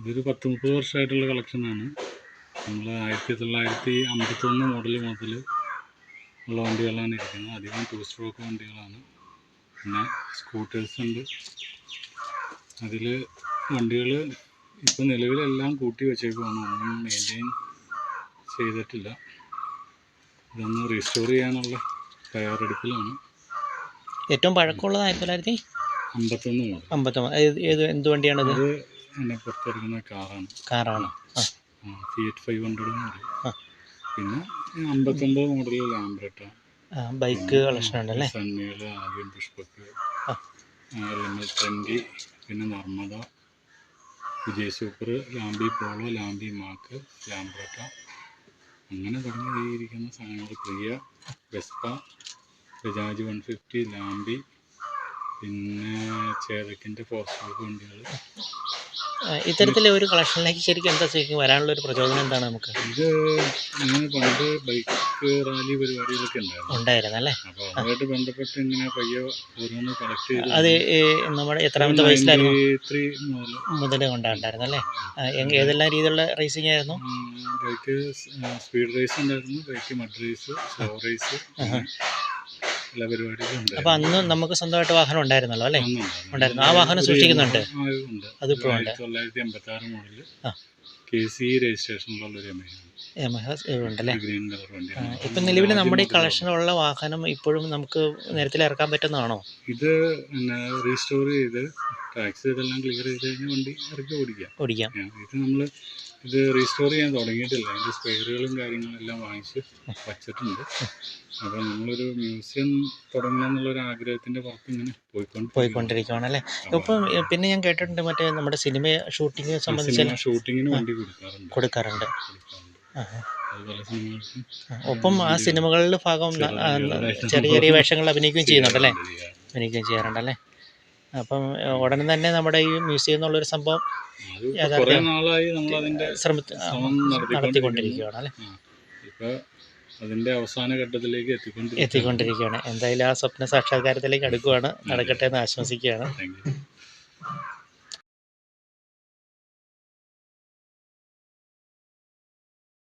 ഇതൊരു 10-30 വർഷമായിട്ടുള്ള കളക്ഷനാണ്. നമ്മൾ 1951 മോഡൽ മുതൽ ഉള്ള വണ്ടികളാണ് ഇരിക്കുന്നത്. അധികം 2 സ്ട്രോക്ക് വണ്ടികളാണ്. പിന്നെ സ്കൂട്ടേഴ്സ് ഉണ്ട്. അതിൽ വണ്ടികൾ ഇപ്പോൾ നിലവിലെല്ലാം കൂട്ടി വെച്ചേക്കുവാണ്. ഒന്നും മെയിൻറ്റെയിൻ ചെയ്തിട്ടില്ല. ഇതൊന്ന് റീസ്റ്റോർ ചെയ്യാനുള്ള തയ്യാറെടുപ്പിലാണ്. ഏറ്റവും പഴക്കമുള്ളത് 1951 മോഡൽ. 51 എന്ത് വണ്ടിയാണത്? അത് എന്നെ പുറത്തിറങ്ങുന്ന കാറാണ്. ഫിയറ്റ് 500 എന്ന് പറയും. പിന്നെ 59 മോഡൽ ലാംബ്രട്ട ബൈക്ക് കളക്ഷൻ ഉണ്ടല്ലേ. സണ്ണികൾ, ആദ്യം പുഷ്പക്ക്, LML20, പിന്നെ നർമ്മദ, വിജയ് സൂപ്പർ, ലാംബി പോളോ, ലാംബി മാക്ക്, ലാംബ്രട്ട, അങ്ങനെ തുടങ്ങിയിരിക്കുന്ന സാധനങ്ങൾ. പ്രിയ, വെസ്പ, ബജാജ് 150, ലാംബി, പിന്നെ ചേതക്കിൻ്റെ 4 സ്ട്രോക്ക് വണ്ടികൾ. ഇത്തരത്തിലെ ഒരു കളക്ഷനിലേക്ക് ശരിക്കും എന്താ ശരിക്കും വരാനുള്ള ഒരു പ്രചോദനം എന്താണ് നമുക്ക്? ഇത് ഇങ്ങനെ പണ്ട് ബൈക്ക് റാലി പരിപാടികളൊക്കെ ഉണ്ടായിരുന്നു അല്ലേ. അപ്പോൾ അതുമായിട്ട് ബന്ധപ്പെട്ട് ഇങ്ങനെ പയ്യെ ഓരോന്ന് കളക്ട് ചെയ്ത്. അത് നമ്മുടെ എത്രാമത്തെ വയസ്സിലായിരുന്നു 93 മുതൽ കൊണ്ടുണ്ടായിരുന്നു അല്ലേ? ഏതെല്ലാം രീതിയിലുള്ള റേസിംഗ് ആയിരുന്നു? ബൈക്ക് സ്പീഡ് റേസ് ഉണ്ടായിരുന്നു, bike mud race, slow race, എല്ലാ പരിപാടികളും ഉണ്ട്. അപ്പോൾ അന്ന് നമുക്ക് സ്വന്തമായിട്ട് വാഹനം ഉണ്ടായിരുന്നല്ലോ അല്ലേ? ഉണ്ടായിരുന്നു. ആ വാഹനം സൂക്ഷിക്കുന്നുണ്ട്. അതിപ്പോൾ 1986 മോഡല് KC രജിസ്ട്രേഷനിലുള്ളൊരു യമഹ ഉണ്ടല്ലേ. ഗ്രീൻ കളർ വണ്ടിയാണ്. ഇപ്പം നിലവിൽ നമ്മുടെ ഈ കളക്ഷനുള്ള വാഹനം ഇപ്പോഴും നമുക്ക് നേരത്തിൽ ഇറക്കാൻ പറ്റുന്നതാണോ? ഇത് പിന്നെ റീസ്റ്റോർ ചെയ്ത് ടാക്സ് ഇതെല്ലാം ക്ലിയർ ചെയ്ത് കഴിഞ്ഞാൽ വണ്ടി ഇറക്കി ഓടിക്കാം. ഇത് നമ്മൾ ഇത് റീസ്റ്റോർ ചെയ്യാൻ തുടങ്ങിയിട്ടില്ല. അതിൻ്റെ സ്പെയറുകളും കാര്യങ്ങളും എല്ലാം വാങ്ങിച്ച് വച്ചിട്ടുണ്ട്. അപ്പോൾ നമ്മളൊരു മ്യൂസിയം തുടങ്ങണം എന്നുള്ളൊരു ആഗ്രഹത്തിൻ്റെ പുറത്ത് ഇങ്ങനെ പോയിക്കൊണ്ടിരിക്കുകയാണല്ലേ. ഇപ്പം പിന്നെ ഞാൻ കേട്ടിട്ടുണ്ട് മറ്റേ നമ്മുടെ സിനിമ ഷൂട്ടിംഗ് സംബന്ധിച്ച് ഷൂട്ടിങ്ങിന് വണ്ടി കൊടുക്കാറുണ്ട്. അതുപോലെ സിനിമകൾക്കും. ഒപ്പം ആ സിനിമകളിൽ ഭാഗം ചെറിയ ചെറിയ വേഷങ്ങൾ അഭിനയിക്കുകയും ചെയ്യുന്നുണ്ടല്ലേ. ചെയ്യാറുണ്ടല്ലേ. അപ്പം ഉടനെ തന്നെ നമ്മുടെ ഈ മ്യൂസിയം എന്നുള്ളൊരു സംഭവം നടത്തിക്കൊണ്ടിരിക്കുകയാണ് അല്ലേ. അതിൻ്റെ അവസാന ഘട്ടത്തിലേക്ക് എത്തിക്കൊണ്ടിരിക്കുകയാണ്. എന്തായാലും ആ സ്വപ്ന സാക്ഷാത്കാരത്തിലേക്ക് അടുക്കുകയാണ്. നടക്കട്ടെ എന്ന് ആശംസിക്കുകയാണ്.